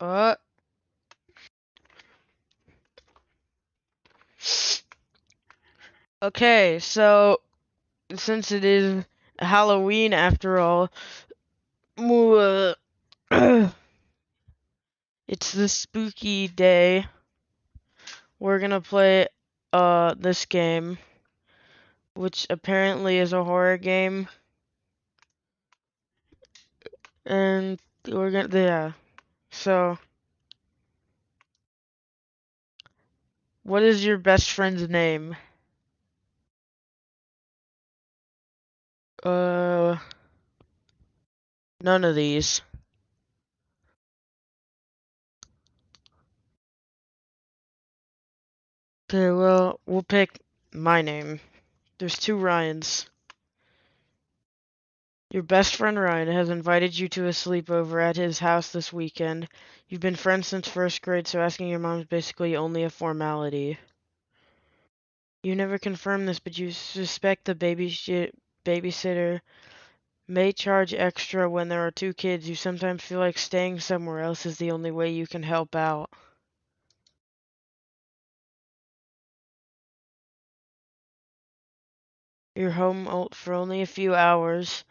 Uh, okay, so since it is Halloween after all, uh, it's the spooky day. We're gonna play this game, which apparently is a horror game, and we're gonna yeah. So, what is your best friend's name? Uh, none of these. Okay, well, we'll pick my name. There's two Ryans. Your best friend Ryan has invited you to a sleepover at his house this weekend. You've been friends since first grade, so asking your mom is basically only a formality. You never confirmed this, but you suspect the babysitter may charge extra when there are two kids. You sometimes feel like staying somewhere else is the only way you can help out. You're home for only a few hours,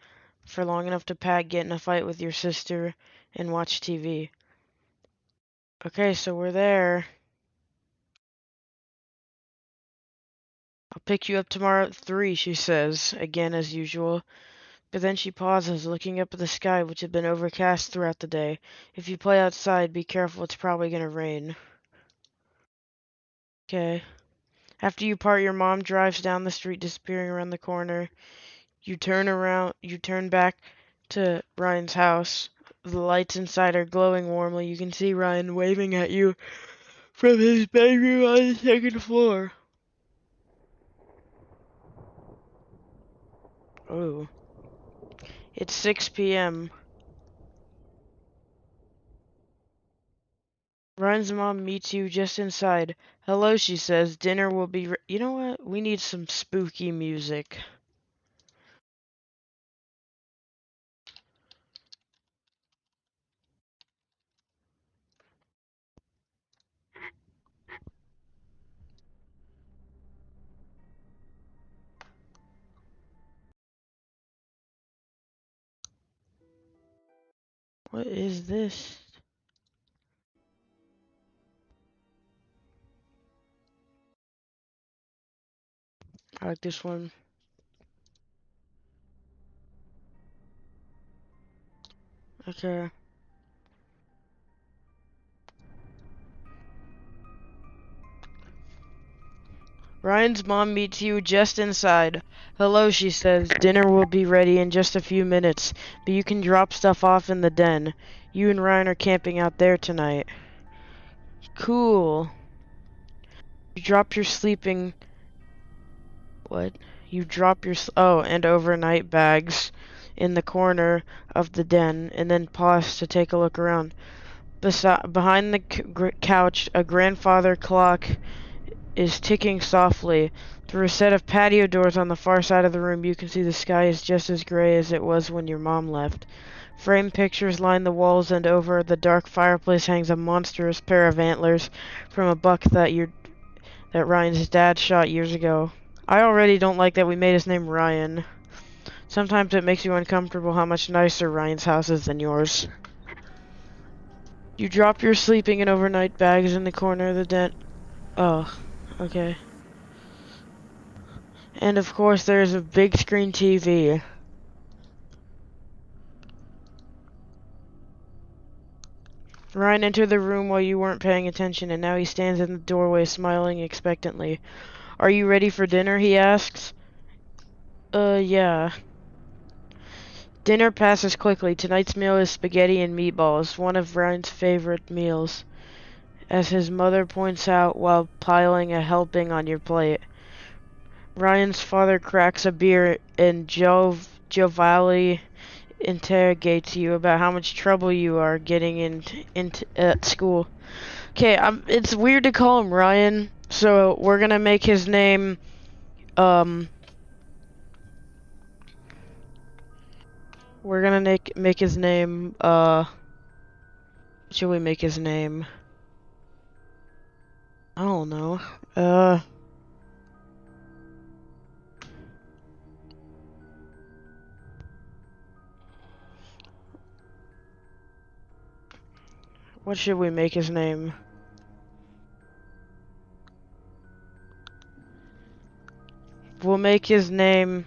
for long enough to pack, get in a fight with your sister, and watch TV. Okay, so we're there. I'll pick you up tomorrow at 3, she says, again as usual. But then she pauses, looking up at the sky, which had been overcast throughout the day. If you play outside, be careful, it's probably gonna rain. Okay. After you part, your mom drives down the street, disappearing around the corner. You turn back to Ryan's house. The lights inside are glowing warmly. You can see Ryan waving at you from his bedroom on the second floor. Oh. It's 6 p.m. Ryan's mom meets you just inside. Hello, she says. Dinner will be You know what? We need some spooky music. What is this? I like this one. Okay. Ryan's mom meets you just inside. Hello, she says. Dinner will be ready in just a few minutes, but you can drop stuff off in the den. You and Ryan are camping out there tonight. Cool. You drop your sleeping... What? You drop your... and overnight bags in the corner of the den, and then pause to take a look around. Behind the couch, a grandfather clock is ticking softly. Through a set of patio doors on the far side of the room, you can see the sky is just as gray as it was when your mom left. Framed pictures line the walls, and over the dark fireplace hangs a monstrous pair of antlers from a buck that Ryan's dad shot years ago. I already don't like that we made his name Ryan. Sometimes it makes you uncomfortable how much nicer Ryan's house is than yours. You drop your sleeping and overnight bags in the corner of the den. Oh, okay. And of course there's a big screen TV. Ryan entered the room while you weren't paying attention, and now he stands in the doorway smiling expectantly. Are you ready for dinner? He asks. Yeah. Dinner passes quickly. Tonight's meal is spaghetti and meatballs, one of Ryan's favorite meals, as his mother points out while piling a helping on your plate. Ryan's father cracks a beer, and Jovali interrogates you about how much trouble you are getting into at school. Okay, it's weird to call him Ryan, so we're gonna make his name, we're gonna make his name, What should we make his name? I don't know. What should we make his name? We'll make his name...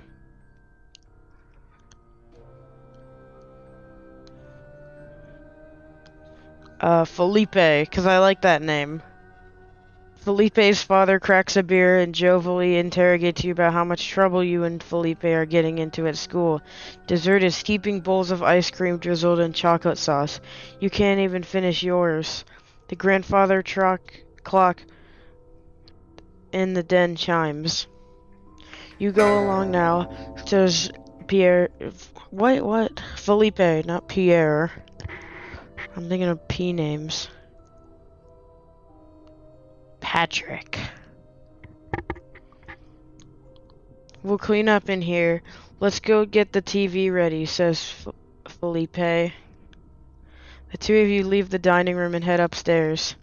Felipe, because I like that name. Felipe's father cracks a beer and jovially interrogates you about how much trouble you and Felipe are getting into at school. Dessert is heaping bowls of ice cream drizzled in chocolate sauce. You can't even finish yours. The grandfather clock in the den chimes. You go along now, says Pierre. What? Felipe, not Pierre. I'm thinking of P names. Patrick. We'll clean up in here. Let's go get the TV ready, says Felipe. The two of you leave the dining room and head upstairs.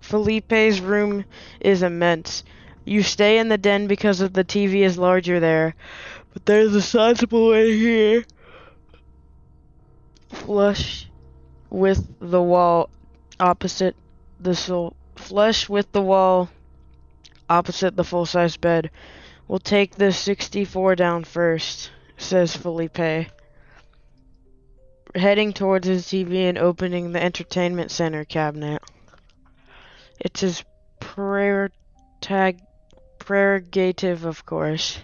Felipe's room is immense. You stay in the den because of the TV is larger there, but there's a sizable one here. Flush with the wall opposite the full-size bed. We'll take the 64 down first, says Felipe, heading towards his TV and opening the entertainment center cabinet. It's his prerogative, of course.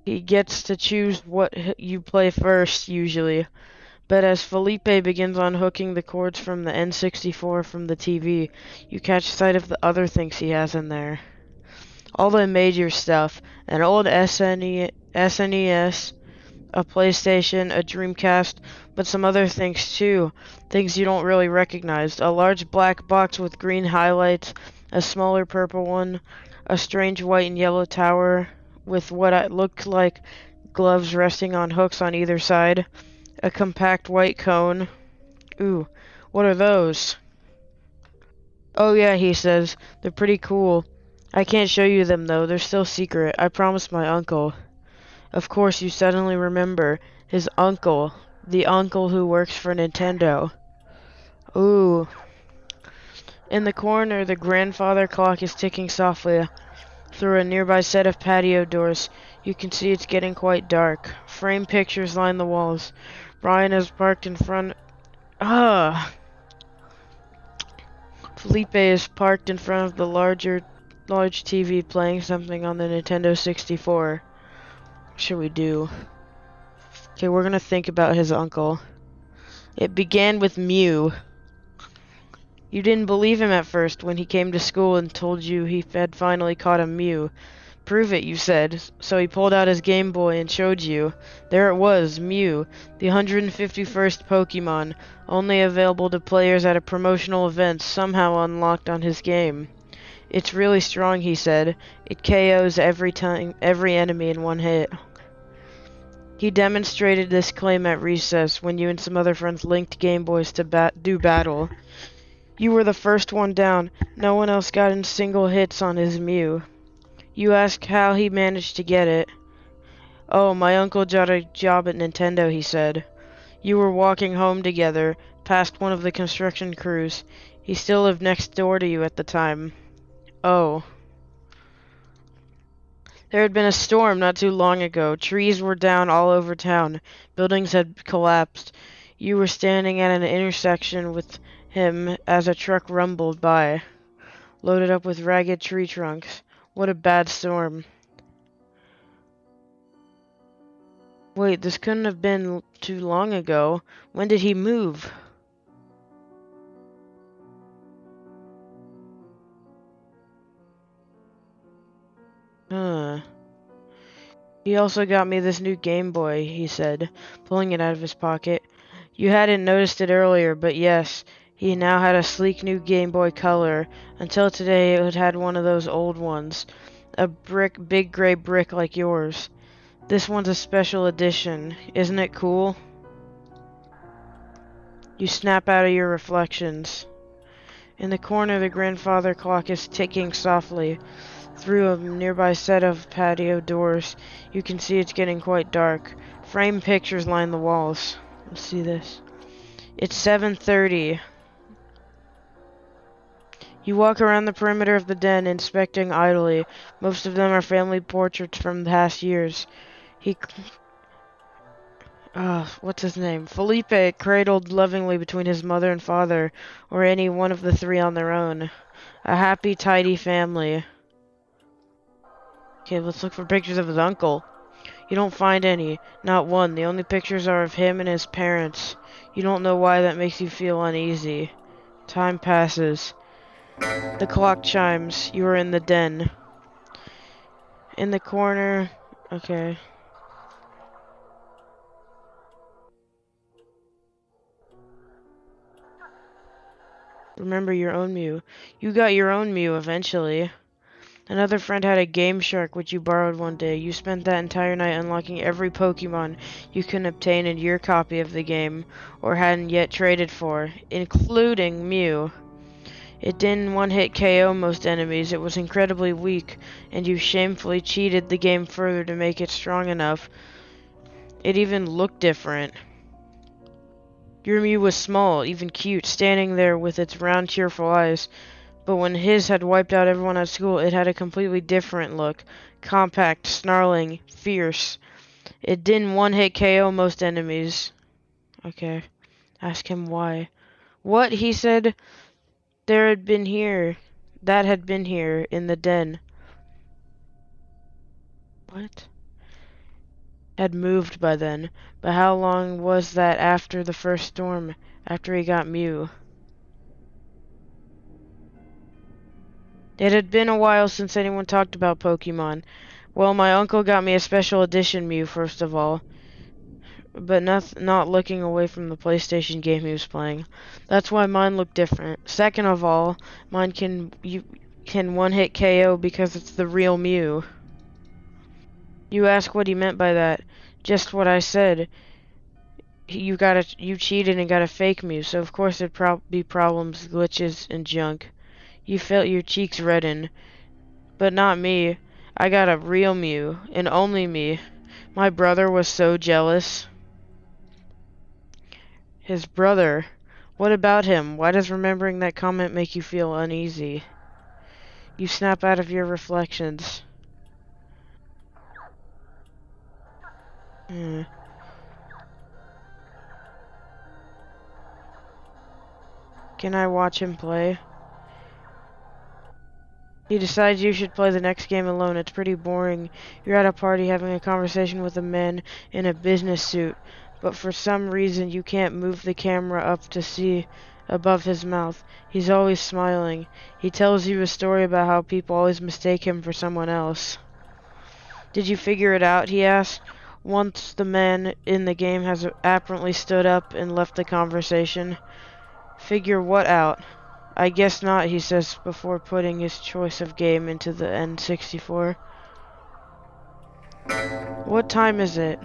He gets to choose what you play first, usually. But as Felipe begins unhooking the cords from the N64 from the TV, you catch sight of the other things he has in there. All the major stuff: an old SNES, a PlayStation, a Dreamcast, but some other things too, things you don't really recognize. A large black box with green highlights, a smaller purple one, a strange white and yellow tower with what looked like gloves resting on hooks on either side, a compact white cone. Ooh, what are those? Oh yeah, he says, they're pretty cool. I can't show you them though, they're still secret. I promised my uncle. Of course, you suddenly remember his uncle, the uncle who works for Nintendo. Ooh. In the corner, the grandfather clock is ticking softly. Through a nearby set of patio doors, you can see it's getting quite dark. Framed pictures line the walls. Ryan is parked in front... Felipe is parked in front of the large TV playing something on the Nintendo 64. What should we do? Okay, we're gonna think about his uncle. It began with Mew. You didn't believe him at first when he came to school and told you he had finally caught a Mew. Prove it, you said. So he pulled out his Game Boy and showed you. There it was, Mew, the 151st Pokemon, only available to players at a promotional event, somehow unlocked on his game. It's really strong, he said. It KOs every enemy in one hit. He demonstrated this claim at recess when you and some other friends linked Game Boys to do battle. You were the first one down. No one else got in single hits on his Mew. You ask how he managed to get it. Oh, my uncle got a job at Nintendo, he said. You were walking home together, past one of the construction crews. He still lived next door to you at the time. Oh. There had been a storm not too long ago. Trees were down all over town. Buildings had collapsed. You were standing at an intersection with him as a truck rumbled by, loaded up with ragged tree trunks. What a bad storm. Wait, this couldn't have been too long ago. When did he move? He also got me this new Game Boy, he said, pulling it out of his pocket. You hadn't noticed it earlier, but yes, he now had a sleek new Game Boy Color. Until today, it had one of those old ones. A big gray brick like yours. This one's a special edition. Isn't it cool? You snap out of your reflections. In the corner, the grandfather clock is ticking softly. Through a nearby set of patio doors, you can see it's getting quite dark. Framed pictures line the walls. Let's see this. It's 7:30. You walk around the perimeter of the den, inspecting idly. Most of them are family portraits from past years. What's his name? Felipe, cradled lovingly between his mother and father, or any one of the three on their own. A happy, tidy family. Okay, let's look for pictures of his uncle. You don't find any. Not one. The only pictures are of him and his parents. You don't know why that makes you feel uneasy. Time passes. The clock chimes. You are in the den. In the corner. Okay. Remember your own Mew. You got your own Mew eventually. Another friend had a Game Shark which you borrowed one day. You spent that entire night unlocking every Pokemon you can obtain in your copy of the game, or hadn't yet traded for, including Mew. It didn't one-hit KO most enemies, it was incredibly weak, and you shamefully cheated the game further to make it strong enough. It even looked different. Your Mew was small, even cute, standing there with its round, cheerful eyes. But when his had wiped out everyone at school, it had a completely different look. Compact, snarling, fierce. It didn't one-hit KO most enemies. Okay. Ask him why. What? He said there had been here. That had been here, in the den. What? Had moved by then. But how long was that after the first storm? After he got Mew? It had been a while since anyone talked about Pokemon. Well, my uncle got me a special edition Mew, first of all. But not looking away from the PlayStation game he was playing. That's why mine looked different. Second of all, mine can one-hit KO because it's the real Mew. You ask what he meant by that. Just what I said. You cheated and got a fake Mew, so of course there'd be problems, glitches, and junk. You felt your cheeks redden. But not me. I got a real Mew, and only me. My brother was so jealous. His brother? What about him? Why does remembering that comment make you feel uneasy? You snap out of your reflections. Can I watch him play? He decides you should play the next game alone. It's pretty boring. You're at a party having a conversation with a man in a business suit, but for some reason you can't move the camera up to see above his mouth. He's always smiling. He tells you a story about how people always mistake him for someone else. Did you figure it out? He asked. Once the man in the game has apparently stood up and left the conversation. Figure what out? I guess not, he says before putting his choice of game into the N64. What time is it?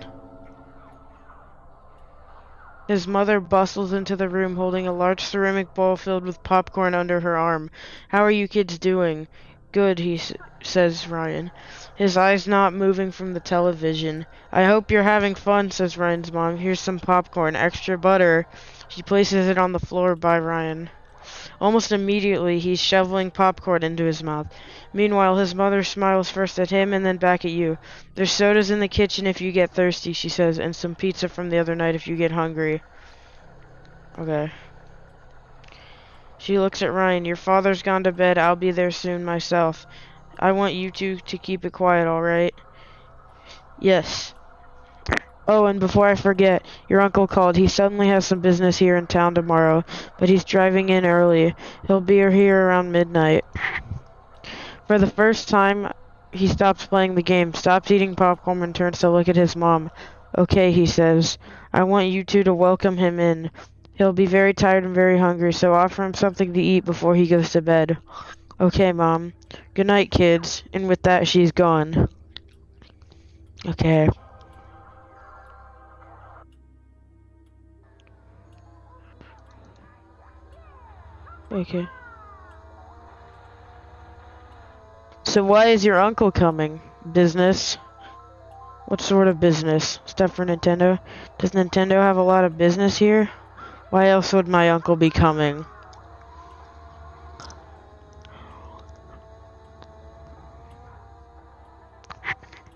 His mother bustles into the room holding a large ceramic bowl filled with popcorn under her arm. How are you kids doing? Good, says Ryan, his eyes not moving from the television. I hope you're having fun, says Ryan's mom. Here's some popcorn, extra butter. She places it on the floor by Ryan. Almost immediately, he's shoveling popcorn into his mouth. Meanwhile, his mother smiles first at him and then back at you. There's sodas in the kitchen if you get thirsty, she says, and some pizza from the other night if you get hungry. Okay. She looks at Ryan. Your father's gone to bed. I'll be there soon myself. I want you two to keep it quiet, alright? Yes. Oh, and before I forget, your uncle called. He suddenly has some business here in town tomorrow, but he's driving in early. He'll be here around midnight. For the first time, he stops playing the game, stops eating popcorn, and turns to look at his mom. Okay, he says. I want you two to welcome him in. He'll be very tired and very hungry, so offer him something to eat before he goes to bed. Okay, Mom. Good night, kids. And with that, she's gone. Okay. Okay. So why is your uncle coming? Business? What sort of business? Stuff for Nintendo? Does Nintendo have a lot of business here? Why else would my uncle be coming?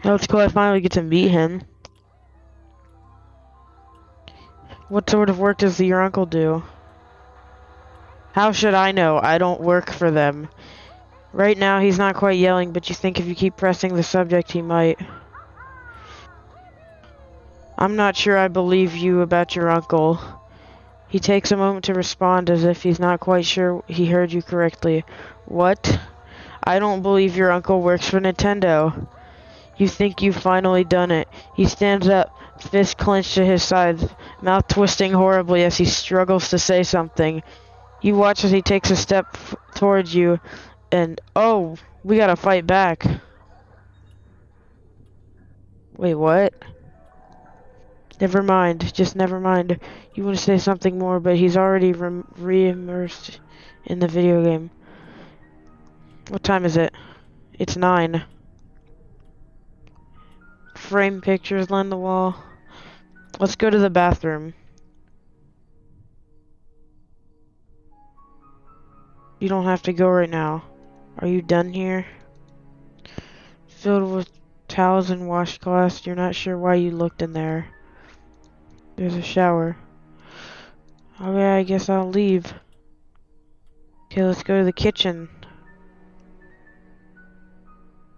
Oh, it's cool I finally get to meet him. What sort of work does your uncle do? How should I know? I don't work for them. Right now, he's not quite yelling, but you think if you keep pressing the subject, he might. I'm not sure I believe you about your uncle. He takes a moment to respond as if he's not quite sure he heard you correctly. What? I don't believe your uncle works for Nintendo. You think you've finally done it. He stands up, fist clenched to his sides, mouth twisting horribly as he struggles to say something. You watch as he takes a step towards you, and oh, we gotta fight back. Wait, what? Never mind, just never mind. You want to say something more, but he's already re-immersed in the video game. What time is it? It's 9. Frame pictures line the wall. Let's go to the bathroom. You don't have to go right now. Are you done here? Filled with towels and washcloths. You're not sure why you looked in there. There's a shower. Okay, I guess I'll leave. Okay, let's go to the kitchen.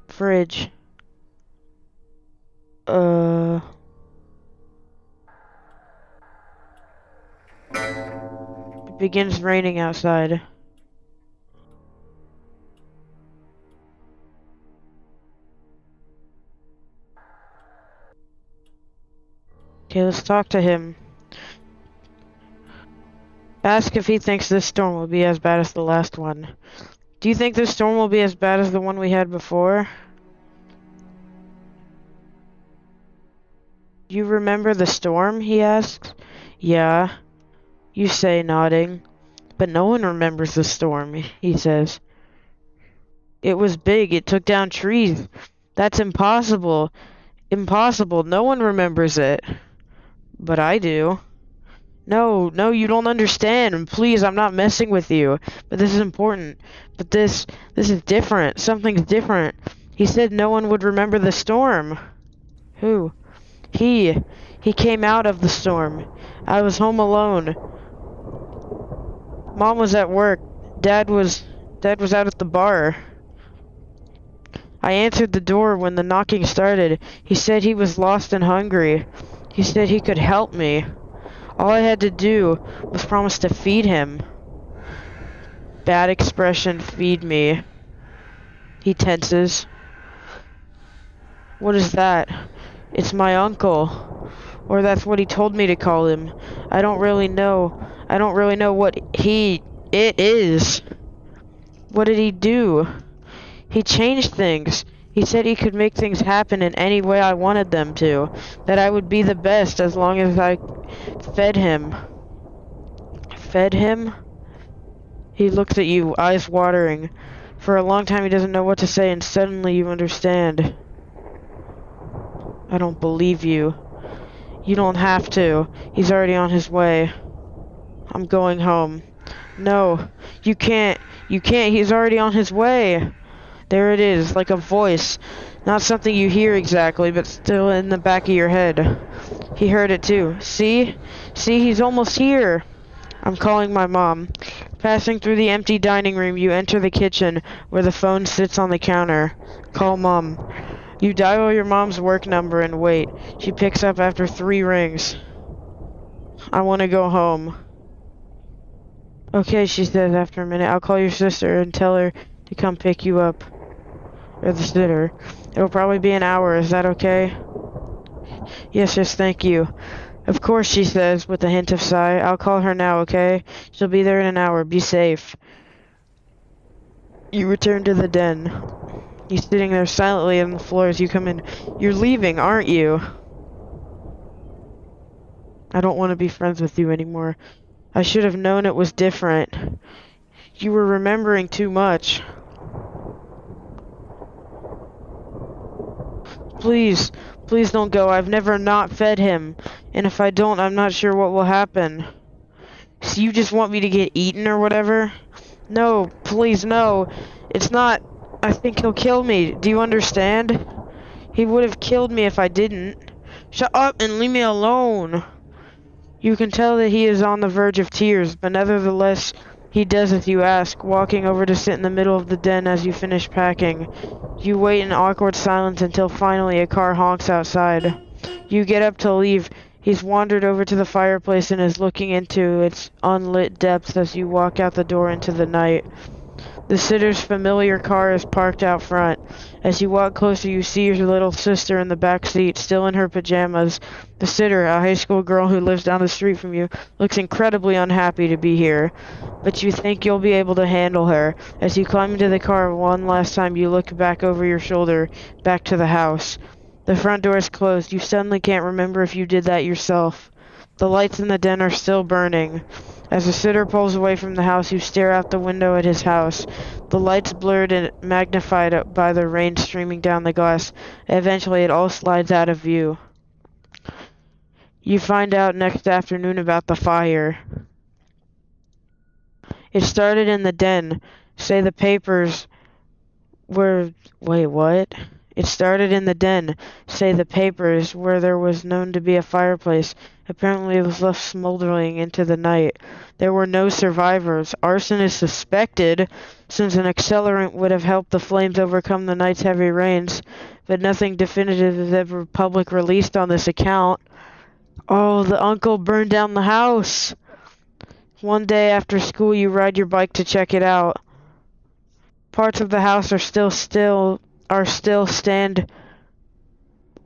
Fridge. It begins raining outside. Okay, let's talk to him. Ask if he thinks this storm will be as bad as the last one. Do you think this storm will be as bad as the one we had before? You remember the storm? He asks. Yeah. You say, nodding. But no one remembers the storm, he says. It was big. It took down trees. That's impossible. Impossible. No one remembers it. But I do. No, you don't understand. Please, I'm not messing with you. But this is important. But this is different. Something's different. He said no one would remember the storm. Who? He came out of the storm. I was home alone. Mom was at work. Dad was out at the bar. I answered the door when the knocking started. He said he was lost and hungry. He said he could help me. All I had to do was promise to feed him. Bad expression, feed me. He tenses. What is that? It's my uncle. Or that's what he told me to call him. I don't really know what it is. What did he do? He changed things. He said he could make things happen in any way I wanted them to. That I would be the best as long as I fed him. Fed him? He looks at you, eyes watering. For a long time he doesn't know what to say, and suddenly you understand. I don't believe you. You don't have to. He's already on his way. I'm going home. No, you can't. You can't. He's already on his way. There it is, like a voice. Not something you hear exactly, but still in the back of your head. He heard it too. See? See, he's almost here. I'm calling my mom. Passing through the empty dining room, you enter the kitchen, where the phone sits on the counter. Call Mom. You dial your mom's work number and wait. She picks up after 3 rings. I want to go home. Okay, she says after a minute. I'll call your sister and tell her to come pick you up. Or the sitter. It'll probably be an hour. Is that okay? Yes, thank you. Of course, she says, with a hint of sigh. I'll call her now, okay? She'll be there in an hour. Be safe. You return to the den. He's sitting there silently on the floor as you come in. You're leaving, aren't you? I don't want to be friends with you anymore. I should have known it was different. You were remembering too much. Please, please don't go. I've never not fed him. And if I don't, I'm not sure what will happen. So you just want me to get eaten or whatever? No, please, no. It's not. I think he'll kill me. Do you understand? He would have killed me if I didn't. Shut up and leave me alone. You can tell that he is on the verge of tears, but nevertheless, he does as you ask, walking over to sit in the middle of the den as you finish packing. You wait in awkward silence until finally a car honks outside. You get up to leave. He's wandered over to the fireplace and is looking into its unlit depths as you walk out the door into the night. The sitter's familiar car is parked out front. As you walk closer, you see your little sister in the back seat, still in her pajamas. The sitter, a high school girl who lives down the street from you, looks incredibly unhappy to be here. But you think you'll be able to handle her. As you climb into the car one last time, you look back over your shoulder, back to the house. The front door is closed. You suddenly can't remember if you did that yourself. The lights in the den are still burning. As the sitter pulls away from the house, you stare out the window at his house. The lights blurred and magnified by the rain streaming down the glass. Eventually, it all slides out of view. You find out next afternoon about the fire. It started in the den. Say the papers were... Wait, what? It started in the den. Say the papers where there was known to be a fireplace. Apparently it was left smoldering into the night. There were no survivors. Arson is suspected, since an accelerant would have helped the flames overcome the night's heavy rains, but nothing definitive is ever public released on this account. Oh, the uncle burned down the house! One day after school you ride your bike to check it out. Parts of the house are still stand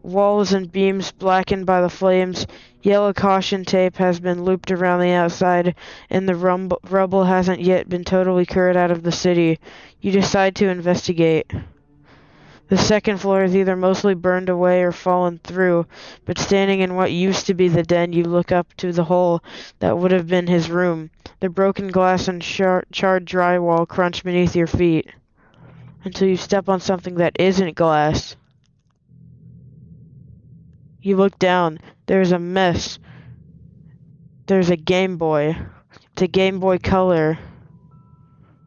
walls and beams blackened by the flames. Yellow caution tape has been looped around the outside, and the rubble hasn't yet been totally cleared out of the city. You decide to investigate. The second floor is either mostly burned away or fallen through, but standing in what used to be the den, you look up to the hole that would have been his room. The broken glass and charred drywall crunch beneath your feet, until you step on something that isn't glass. You look down. There's a mess. There's a Game Boy. It's a Game Boy Color.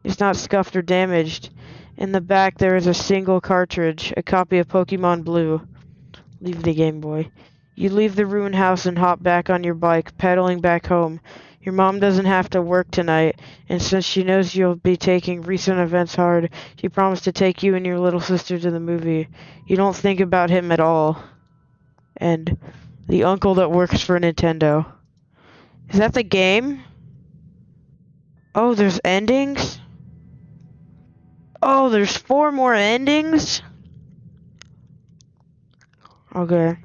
It's not scuffed or damaged. In the back there is a single cartridge, a copy of Pokemon Blue. Leave the Game Boy. You leave the ruined house and hop back on your bike, pedaling back home. Your mom doesn't have to work tonight, and since she knows you'll be taking recent events hard, she promised to take you and your little sister to the movie. You don't think about him at all. And the uncle that works for Nintendo. Is that the game? Oh, there's endings? Oh, there's 4 more endings? Okay.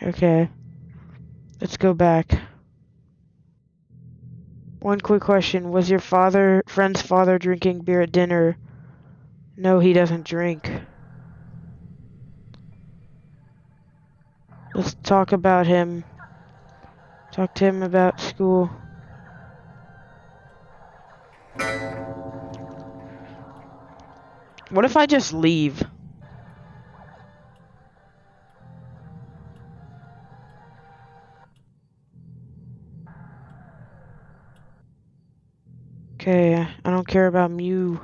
Okay. Let's go back. One quick question. Was your friend's father drinking beer at dinner? No, he doesn't drink. Let's talk about him. Talk to him about school. What if I just leave? Okay, I don't care about Mew.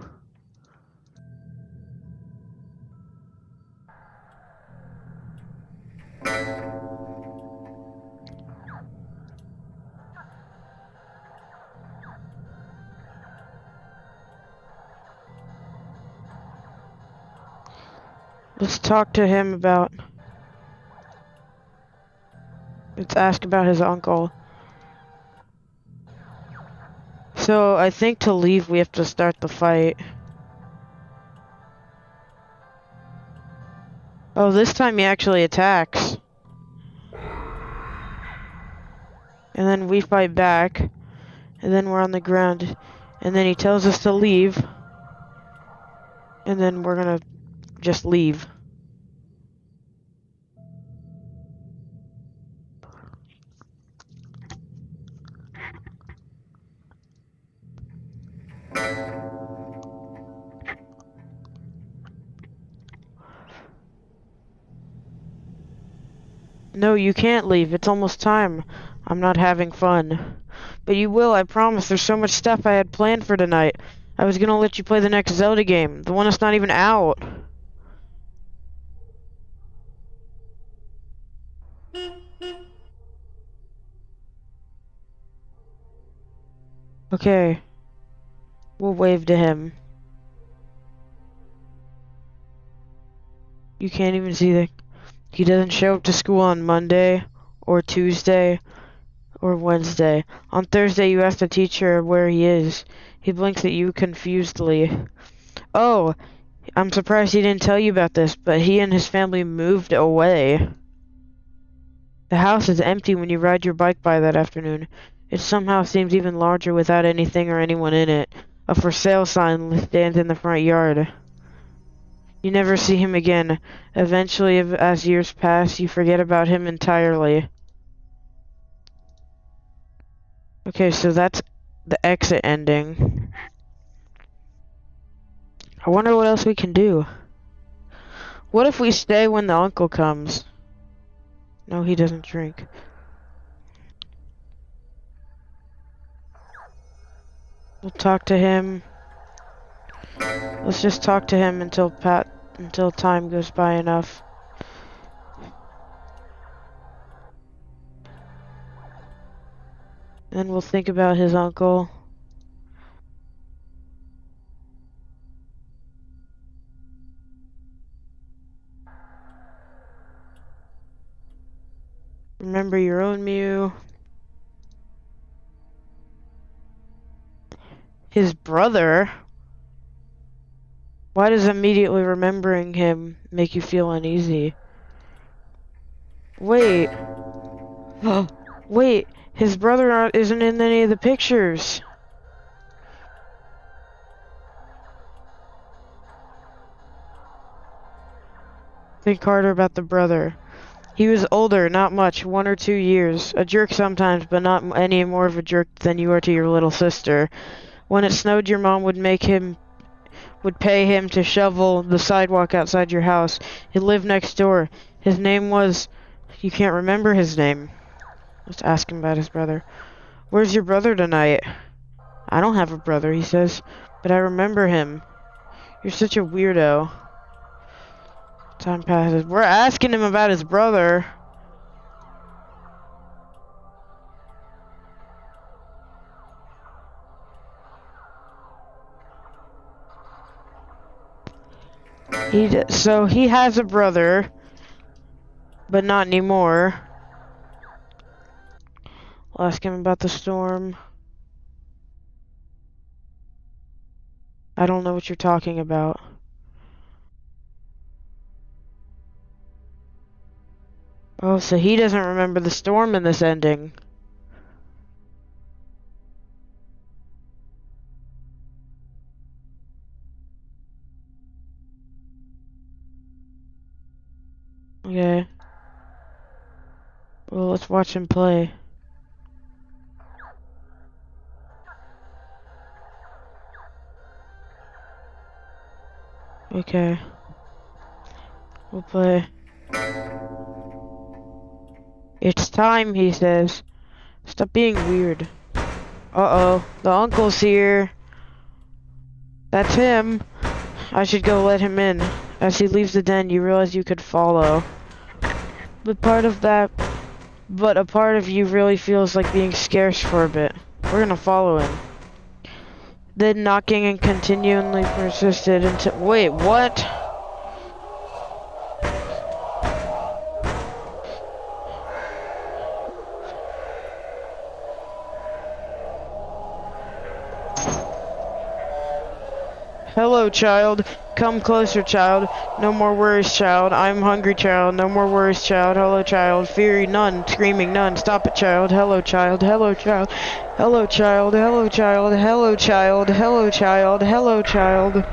Let's talk to him about... Let's ask about his uncle. So, I think to leave we have to start the fight. Oh, this time he actually attacks. And then we fight back. And then we're on the ground. And then he tells us to leave. And then we're gonna just leave. No, you can't leave. It's almost time. I'm not having fun. But you will, I promise. There's so much stuff I had planned for tonight. I was gonna let you play the next Zelda game, the one that's not even out. Okay, we'll wave to him. You can't even see the... He doesn't show up to school on Monday, or Tuesday, or Wednesday. On Thursday, you ask the teacher where he is. He blinks at you confusedly. Oh, I'm surprised he didn't tell you about this, but he and his family moved away. The house is empty when you ride your bike by that afternoon. It somehow seems even larger without anything or anyone in it. A for sale sign stands in the front yard. You never see him again. Eventually, as years pass, you forget about him entirely. Okay, so that's the exit ending. I wonder what else we can do. What if we stay when the uncle comes? No, he doesn't drink. We'll talk to him. Let's just talk to him until time goes by enough. Then we'll think about his uncle. Remember your own Mew. His brother? Why does immediately remembering him make you feel uneasy? Wait. Wait, his brother isn't in any of the pictures. Think harder about the brother. He was older, not much, 1 or 2 years. A jerk sometimes, but not any more of a jerk than you are to your little sister. When it snowed, your mom would pay him to shovel the sidewalk outside your house. He lived next door. His name was... You can't remember his name. Let's ask him about his brother. Where's your brother tonight? I don't have a brother, he says, but I remember him. You're such a weirdo. Time passes. We're asking him about his brother. So he has a brother, but not anymore. We'll ask him about the storm. I don't know what you're talking about. Oh, so he doesn't remember the storm in this ending. Okay. Well, let's watch him play. Okay. We'll play. It's time, he says. Stop being weird. Uh-oh. The uncle's here. That's him. I should go let him in. As he leaves the den, you realize you could follow. But a part of you really feels like being scarce for a bit. We're gonna follow him. Then knocking and continually persisted until... Wait, what? Hello, child. Come closer, child. No more worries, child. I'm hungry, child. No more worries, child. Hello, child. Fury, none. Screaming, none. Stop it, child. Hello, child. Hello, child. Hello, child. Hello, child. Hello, child. Hello, child. Hello, child.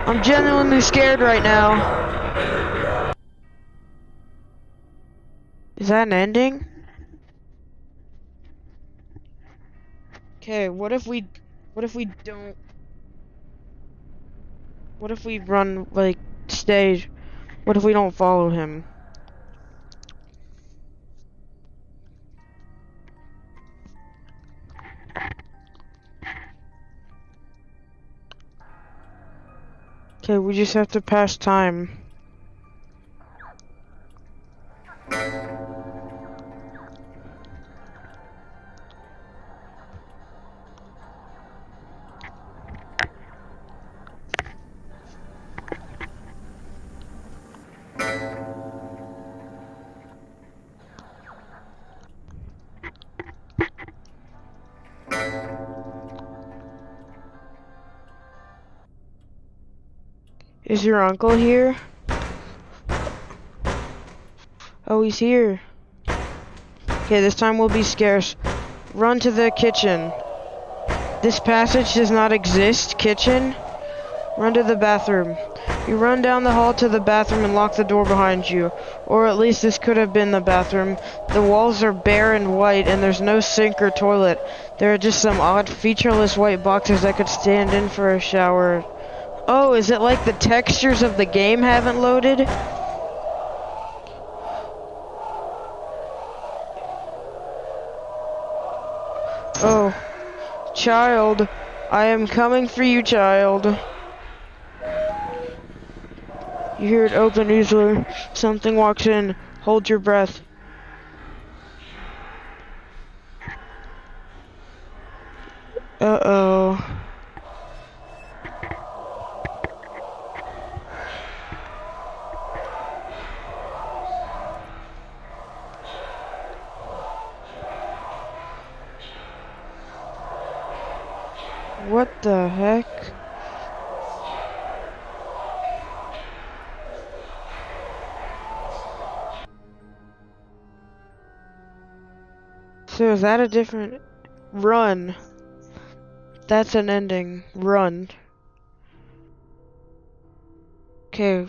I'm genuinely scared right now. Is that an ending? Okay, what if we don't... What if we run, like, stay What if we don't follow him? Okay, we just have to pass time. Is your uncle here? Oh, he's here. Okay, this time will be scarce. Run to the kitchen. This passage does not exist. Kitchen? Run to the bathroom. You run down the hall to the bathroom and lock the door behind you. Or at least this could have been the bathroom. The walls are bare and white, and there's no sink or toilet. There are just some odd, featureless white boxes that could stand in for a shower. Oh, is it like the textures of the game haven't loaded? Oh. Child. I am coming for you, child. You hear it open easily. Something walks in. Hold your breath. Uh-oh. What the heck? So is that a different... Run. That's an ending. Run. Okay.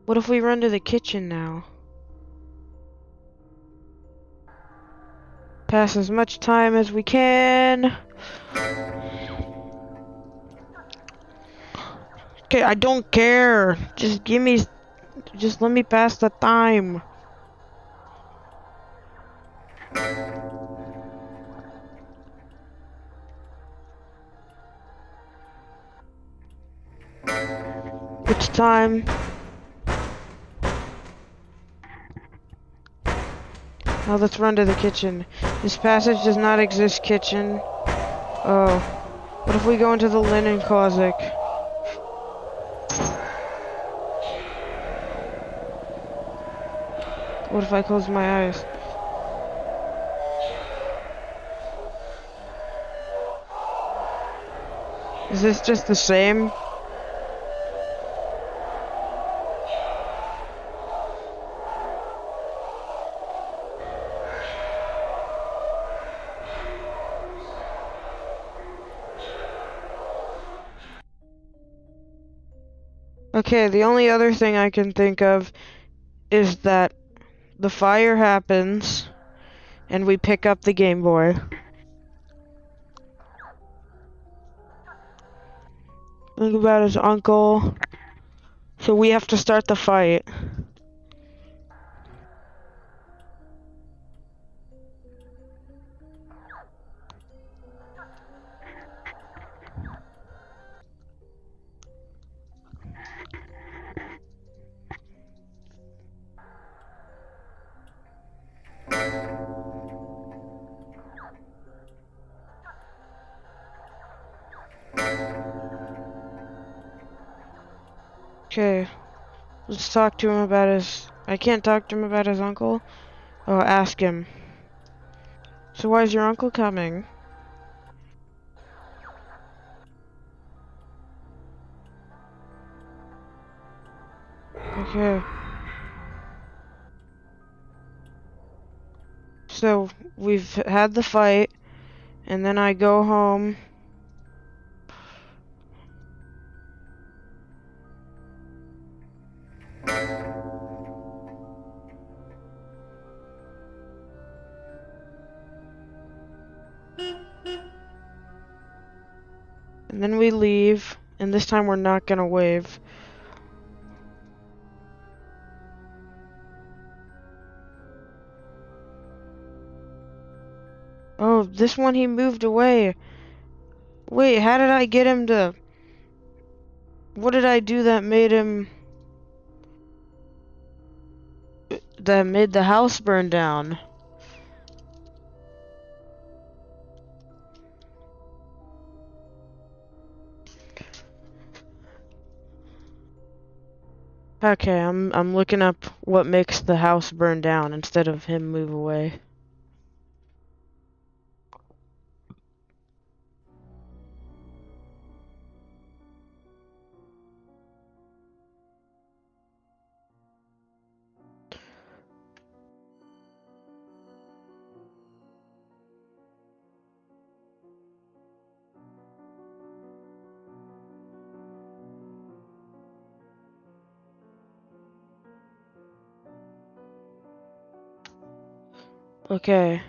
What if we run to the kitchen now? Pass as much time as we can. Okay, I don't care. Just let me pass the time. It's time. Now let's run to the kitchen. This passage does not exist, kitchen. Oh. What if we go into the linen closet? What if I close my eyes? Is this just the same? Okay, the only other thing I can think of is that the fire happens and we pick up the Game Boy. Think about his uncle. So we have to start the fight. Okay, let's talk to him about his... I can't talk to him about his uncle. Oh, ask him. So why is your uncle coming? Okay. So, we've had the fight, and then I go home. And then we leave, and this time we're not gonna wave. Oh, this one he moved away. Wait, how did I get him to... What did I do that made him... That made the house burn down? Okay, I'm looking up what makes the house burn down instead of him move away. Okay.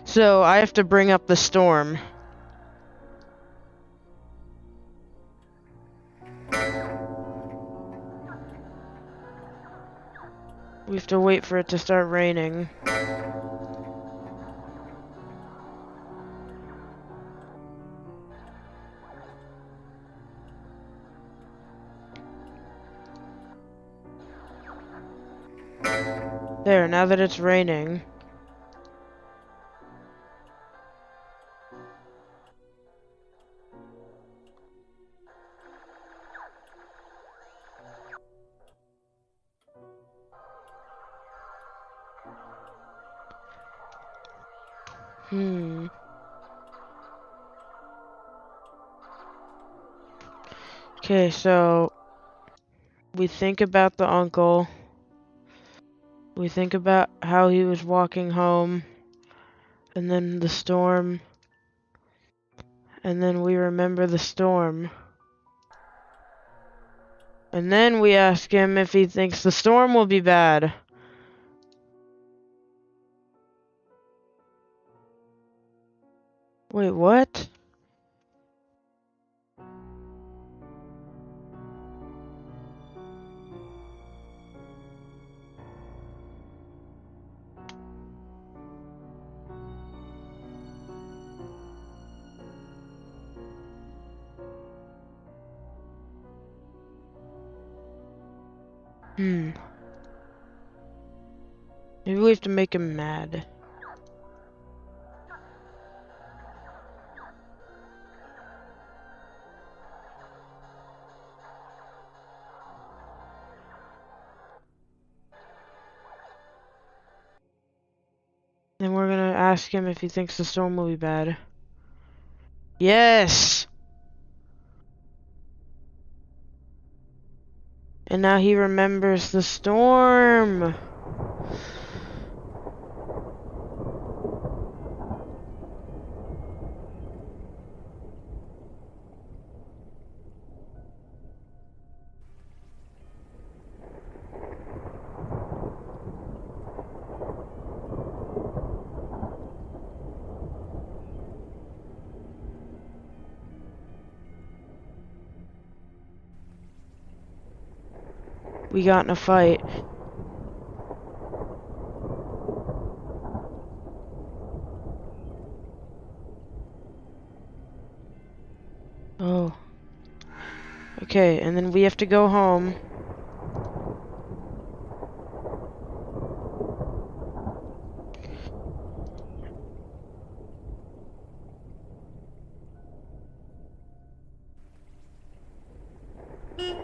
So, I have to bring up the storm. We have to wait for it to start raining. There, now that it's raining. Okay, so we think about the uncle. We think about how he was walking home, and then the storm, and then we remember the storm. And then we ask him if he thinks the storm will be bad. Wait, what? Maybe we have to make him mad. Then we're gonna ask him if he thinks the storm will be bad. Yes! And now he remembers the storm. We got in a fight. Oh. Okay, and then we have to go home.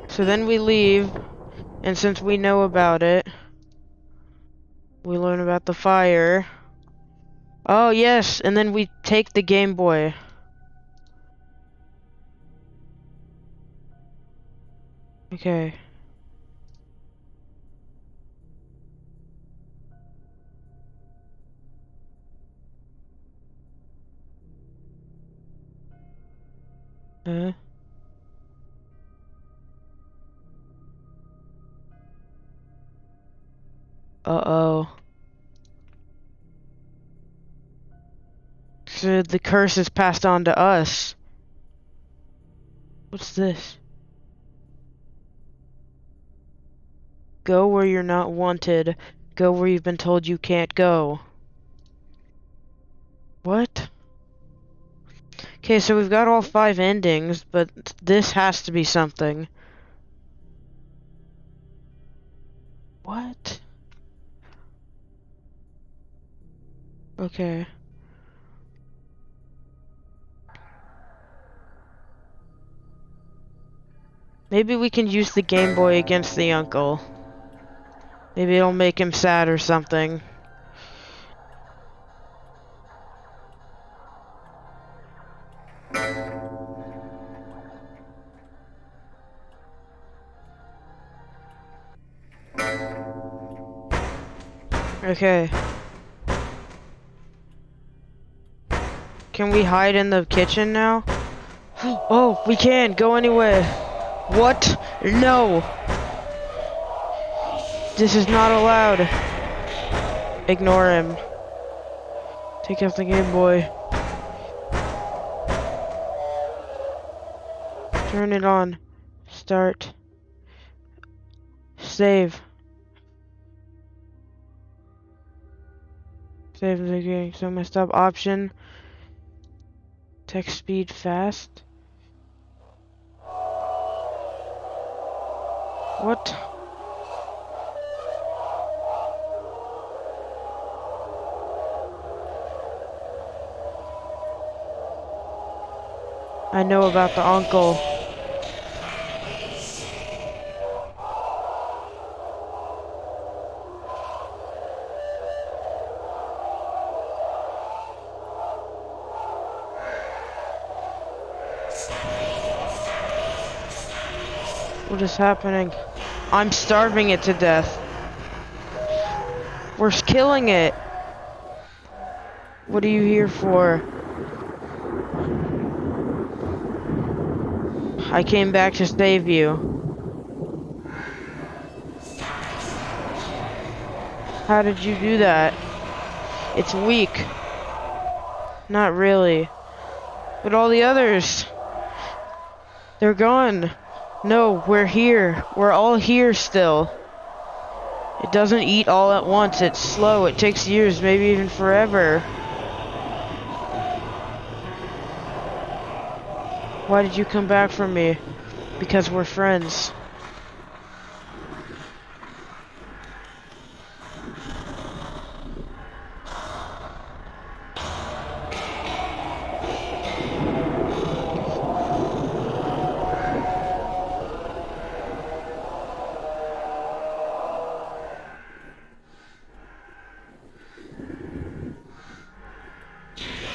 So then we leave, and since we know about it, we learn about the fire. Oh, yes, and then we take the Game Boy. Okay. Huh? Uh-oh. So the curse is passed on to us. What's this? Go where you're not wanted. Go where you've been told you can't go. What? Okay, so we've got all 5 endings, but this has to be something. What? Okay. Maybe we can use the Game Boy against the uncle. Maybe it'll make him sad or something. Okay. Can we hide in the kitchen now? Oh, we can! Go anywhere! What? No! This is not allowed. Ignore him. Take out the Game Boy. Turn it on. Start. Save. Save the game. So messed up. Option. Text speed fast. What? I know about the uncle. What is happening? I'm starving it to death. We're killing it. What are you here for? I came back to save you. How did you do that? It's weak. Not really. But all the others, they're gone. No, we're here. We're all here still. It doesn't eat all at once. It's slow. It takes years, maybe even forever. Why did you come back for me? Because we're friends.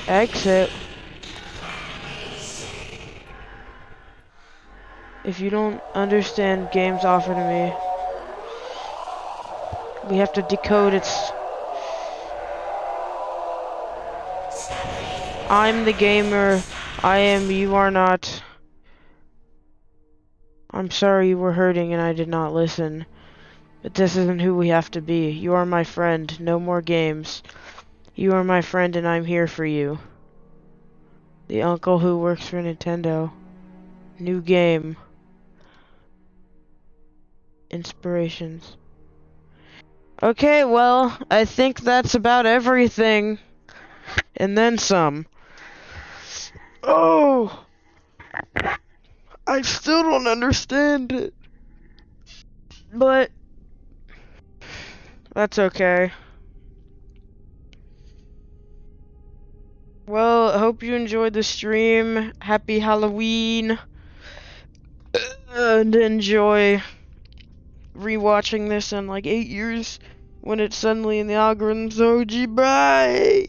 Exit. If you don't understand games offered to me, we have to decode its... I'm the gamer. I am, you are not. I'm sorry you were hurting and I did not listen. But this isn't who we have to be. You are my friend. No more games. You are my friend and I'm here for you. The uncle who works for Nintendo. New game. Inspirations. Okay, well, I think that's about everything. And then some. Oh! I still don't understand it. But that's okay. Well, I hope you enjoyed the stream. Happy Halloween. And enjoy rewatching this in like 8 years when it's suddenly in the algorithm's OG. Bye!